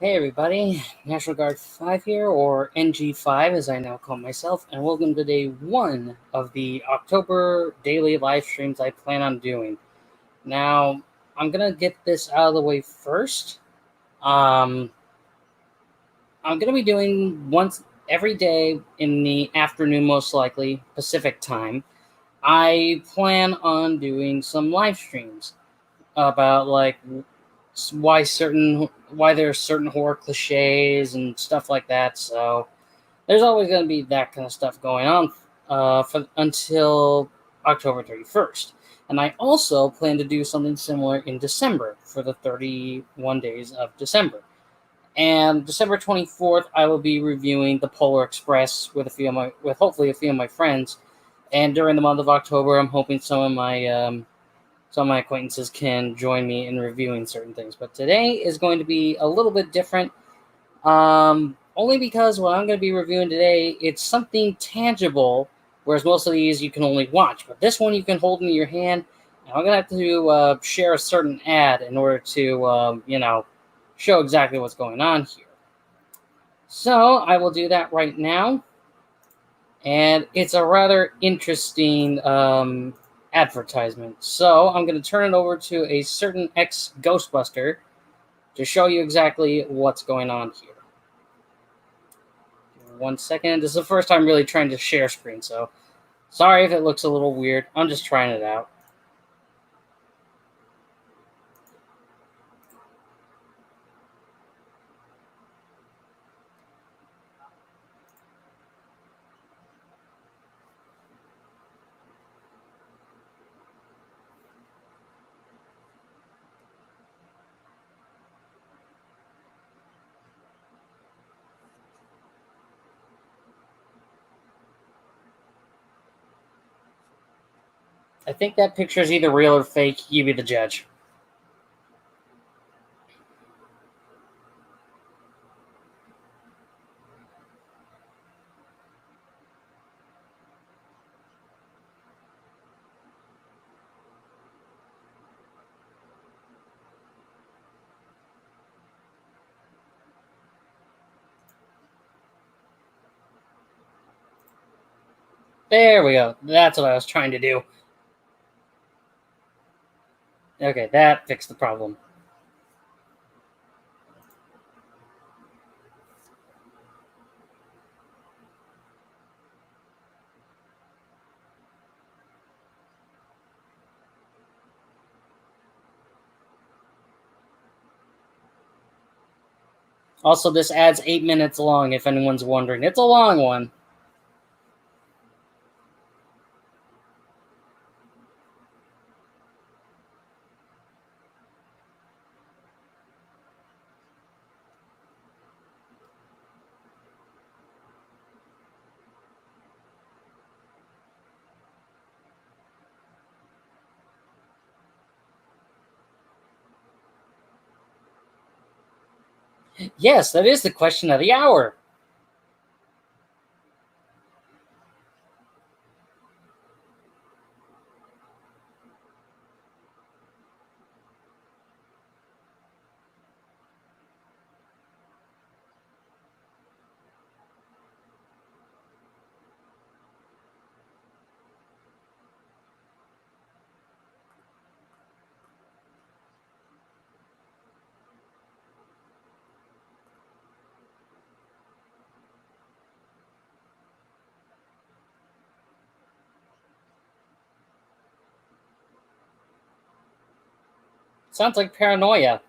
Hey everybody, National Guard 5 here, or NG5 as I now call myself, and welcome to day 1 of the October daily live streams I plan on doing. Now, I'm gonna get this out of the way first. Um, I'm gonna be doing once every day in the afternoon, most likely, Pacific time. I plan on doing some live streams about why there are certain horror cliches and stuff like that. So there's always going to be that kind of stuff going on until October 31st. And I also plan to do something similar in December for the 31 days of December. And December 24th, I will be reviewing the Polar Express with hopefully a few of my friends. And during the month of October, I'm hoping some of my acquaintances can join me in reviewing certain things. But today is going to be a little bit different, only because what I'm going to be reviewing today, it's something tangible, whereas most of these you can only watch. But this one you can hold in your hand, and I'm going to have to share a certain ad in order to, show exactly what's going on here. So I will do that right now. And it's a rather interesting advertisement. So I'm going to turn it over to a certain ex Ghostbuster to show you exactly what's going on here. 1 second. This is the first time really trying to share screen, so sorry if it looks a little weird. I'm just trying it out. I think that picture is either real or fake. You be the judge. There we go. That's what I was trying to do. Okay, that fixed the problem. Also, this ad's 8 minutes long, if anyone's wondering. It's a long one. Yes, that is the question of the hour. Sounds like paranoia.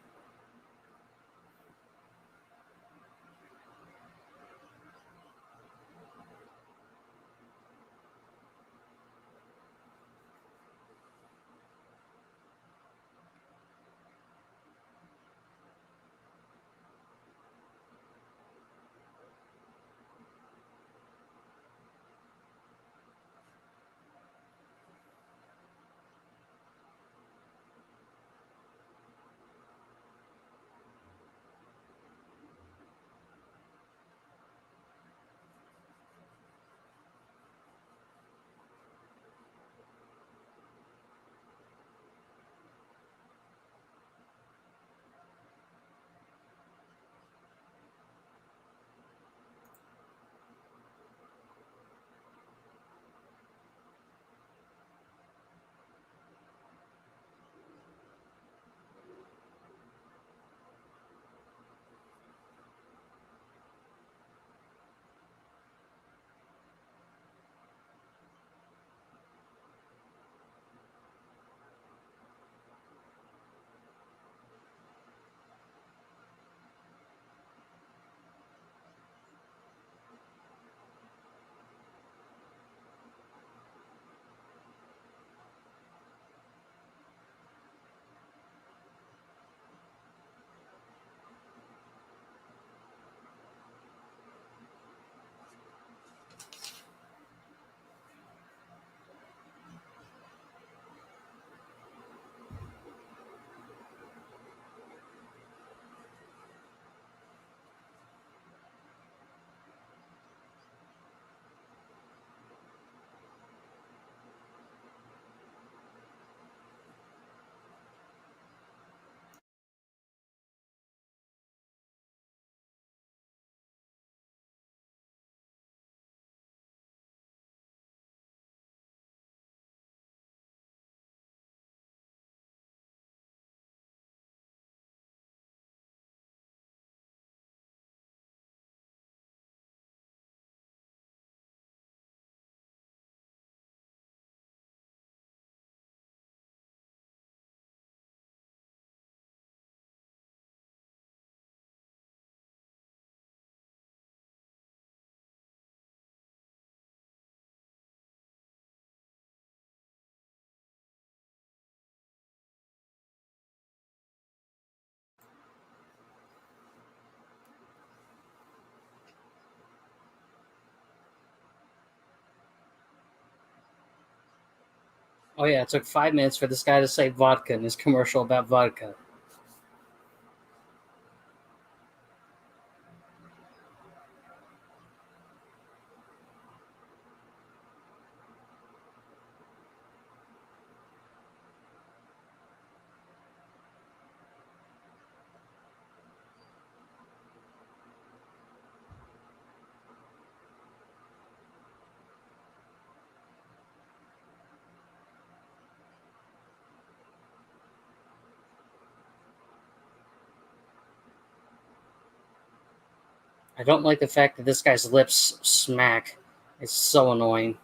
Oh yeah, it took 5 minutes for this guy to say vodka in his commercial about vodka. I don't like the fact that this guy's lips smack. It's so annoying.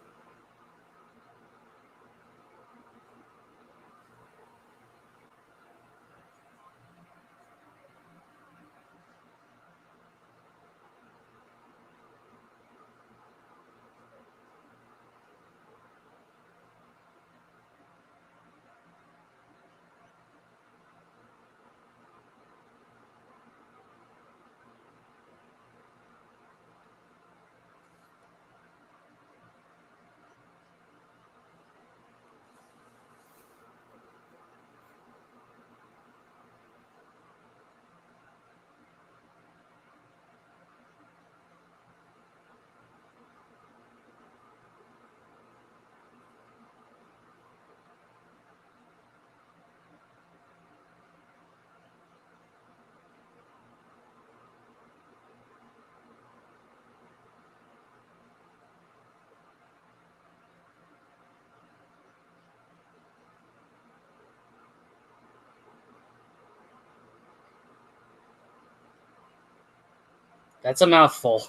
That's a mouthful.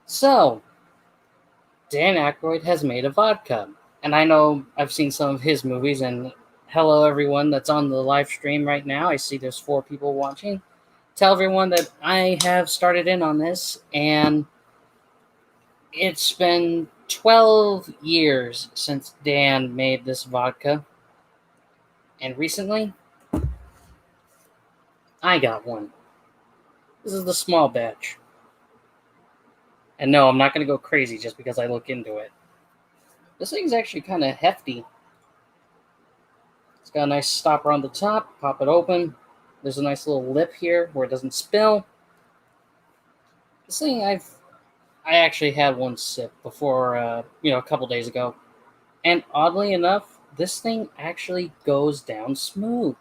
So, Dan Aykroyd has made a vodka. And I know I've seen some of his movies, and hello, everyone that's on the live stream right now. I see there's 4 people watching. Tell everyone that I have started in on this, and it's been 12 years since Dan made this vodka. And recently, I got one. This is the small batch. And no, I'm not going to go crazy just because I look into it. This thing's actually kind of hefty. It's got a nice stopper on the top. Pop it open. There's a nice little lip here where it doesn't spill. This thing, I actually had one sip before, a couple days ago. And oddly enough, this thing actually goes down smooth.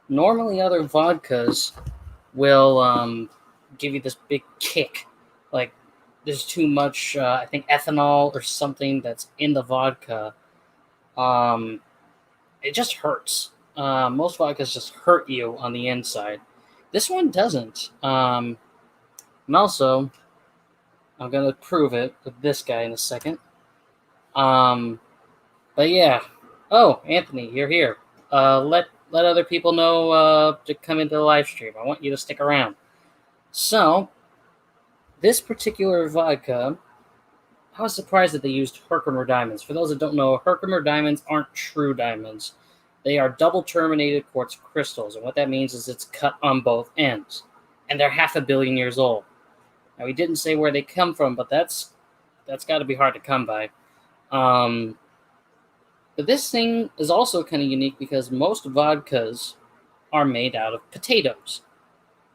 Normally, other vodkas will give you this big kick. Like, there's too much, I think, ethanol or something that's in the vodka. Um, it just hurts. Most vodkas just hurt you on the inside. This one doesn't. And also, I'm gonna prove it with this guy in a second. Um, but yeah. Oh, Anthony, you're here. Let other people know to come into the live stream. I want you to stick around. So, this particular vodka, I was surprised that they used Herkimer diamonds. For those that don't know, Herkimer diamonds aren't true diamonds. They are double terminated quartz crystals, and what that means is it's cut on both ends, and they're 500,000,000 years old. Now, he didn't say where they come from, but that's got to be hard to come by. Um, but this thing is also kind of unique because most vodkas are made out of potatoes.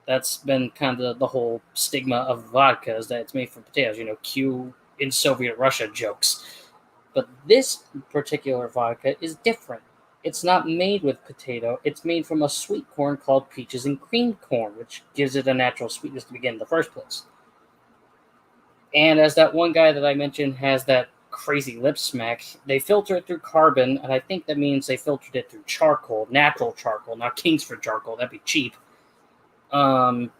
That's been kind of the whole stigma of vodka is that it's made from potatoes. Cue in Soviet Russia jokes. But this particular vodka is different. It's not made with potato. It's made from a sweet corn called peaches and cream corn, which gives it a natural sweetness to begin in the first place. And as that one guy that I mentioned has that crazy lip smack, they filter it through carbon, and I think that means they filtered it through charcoal, natural charcoal, not Kingsford charcoal. That'd be cheap. Um,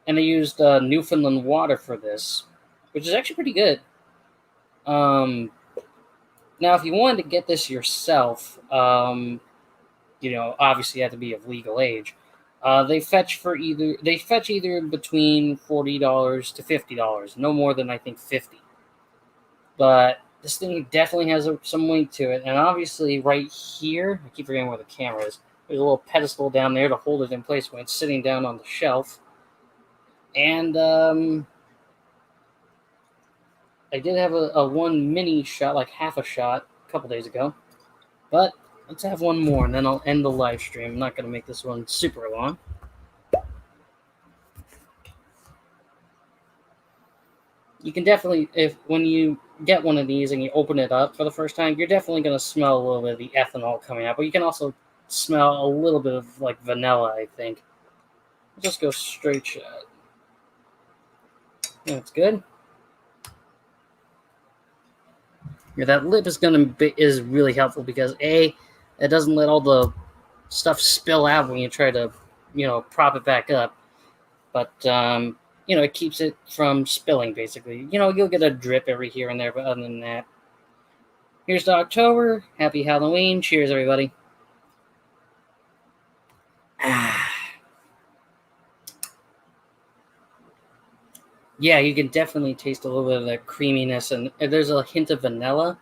and they used Newfoundland water for this, which is actually pretty good. Um, Now, if you wanted to get this yourself, obviously you have to be of legal age. They fetch either between $40 to $50, no more than I think 50. But this thing definitely has some weight to it, and obviously right here, I keep forgetting where the camera is. There's a little pedestal down there to hold it in place when it's sitting down on the shelf. And I did have a one mini shot, like half a shot, a couple days ago. But let's have one more, and then I'll end the live stream. I'm not going to make this one super long. You can definitely, when you get one of these and you open it up for the first time, you're definitely going to smell a little bit of the ethanol coming out. But you can also smell a little bit of like vanilla, I think. I'll just go straight shot. That's good. Yeah, that lip is really helpful because it doesn't let all the stuff spill out when you try to, prop it back up. But it keeps it from spilling. Basically, you'll get a drip every here and there, but other than that, here's to October. Happy Halloween! Cheers, everybody. Yeah, you can definitely taste a little bit of that creaminess, and there's a hint of vanilla.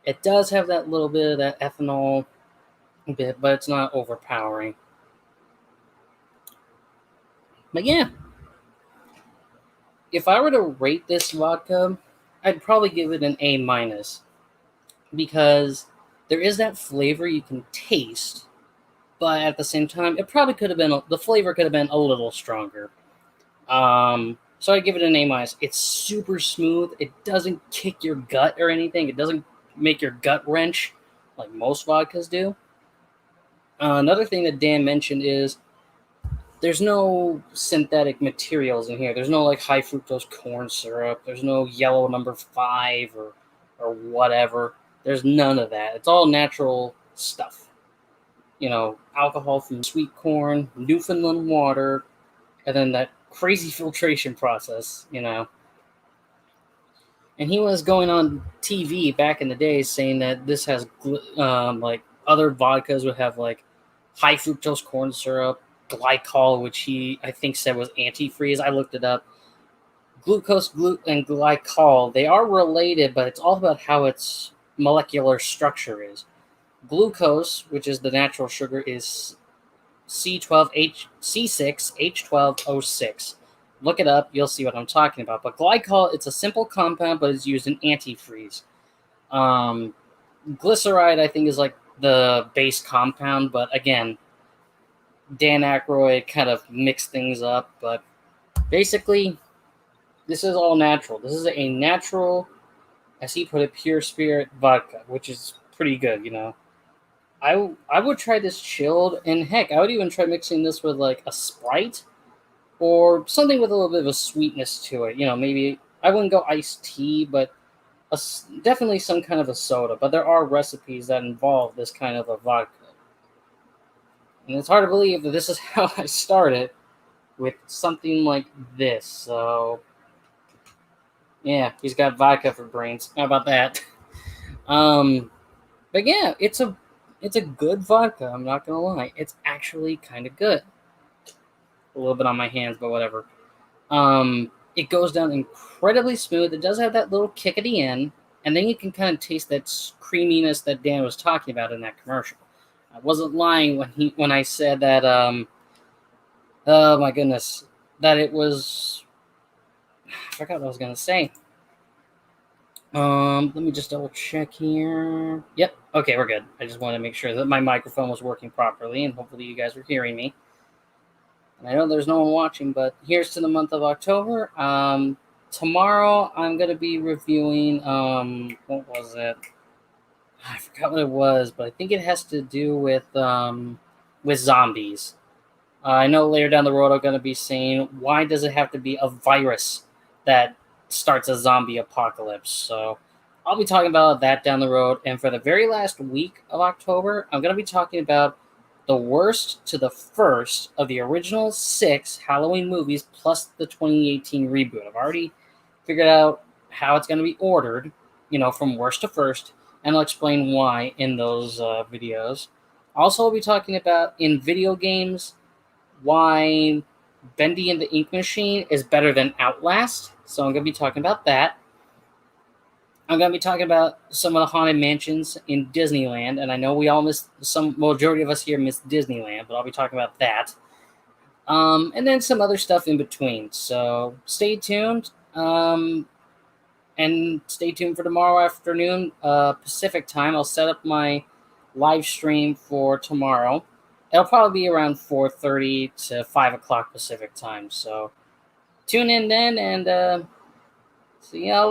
It does have that little bit of that ethanol bit, but it's not overpowering. But yeah, if I were to rate this vodka, I'd probably give it an A minus because there is that flavor you can taste, but at the same time, it probably could have been the flavor could have been a little stronger. So I'd give it an A minus. It's super smooth. It doesn't kick your gut or anything. It doesn't make your gut wrench like most vodkas do. Another thing that Dan mentioned is there's no synthetic materials in here. There's no like high fructose corn syrup. There's no yellow number 5 or whatever. There's none of that. It's all natural stuff. Alcohol from sweet corn, Newfoundland water, and then that crazy filtration process, And he was going on TV back in the day saying that this has like other vodkas would have like high fructose corn syrup, glycol, which he I think said was antifreeze. I looked it up. Glucose, and glycol, they are related, but it's all about how its molecular structure is. Glucose, which is the natural sugar, is C6H12O6. Look it up, you'll see what I'm talking about. But glycol, it's a simple compound, but it's used in antifreeze. Glyceride, I think, is like the base compound, but again, Dan Aykroyd kind of mixed things up. But basically, this is all natural. This is a natural, as he put it, pure spirit vodka, which is pretty good, I would try this chilled, and heck, I would even try mixing this with like a Sprite or something with a little bit of a sweetness to it. Maybe I wouldn't go iced tea, but definitely some kind of a soda. But there are recipes that involve this kind of a vodka. And it's hard to believe that this is how I started with something like this. So, yeah, he's got vodka for brains. How about that? But yeah, it's a good vodka. I'm not gonna lie. It's actually kind of good. A little bit on my hands, but whatever. It goes down incredibly smooth. It does have that little kick at the end, and then you can kind of taste that creaminess that Dan was talking about in that commercial. I wasn't lying when I said that. Oh my goodness, that it was. I forgot what I was gonna say. Let me just double check here. Yep. Okay, we're good. I just wanted to make sure that my microphone was working properly, and hopefully you guys were hearing me. And I know there's no one watching, but here's to the month of October. Tomorrow I'm gonna be reviewing. What was it? I forgot what it was, but I think it has to do with zombies. I know later down the road I'm gonna be saying why does it have to be a virus that starts a zombie apocalypse. So I'll be talking about that down the road. And for the very last week of October, I'm going to be talking about the worst to the first of the original 6 Halloween movies plus the 2018 reboot. I've already figured out how it's going to be ordered, from worst to first, and I'll explain why in those videos. Also, I'll be talking about in video games why Bendy and the Ink Machine is better than Outlast. So I'm going to be talking about that. I'm going to be talking about some of the haunted mansions in Disneyland, and I know we all majority of us here miss Disneyland, but I'll be talking about that. And then some other stuff in between. So stay tuned. And stay tuned for tomorrow afternoon, Pacific time. I'll set up my live stream for tomorrow. It'll probably be around 4:30 to 5 o'clock Pacific time. So tune in then, and see y'all later.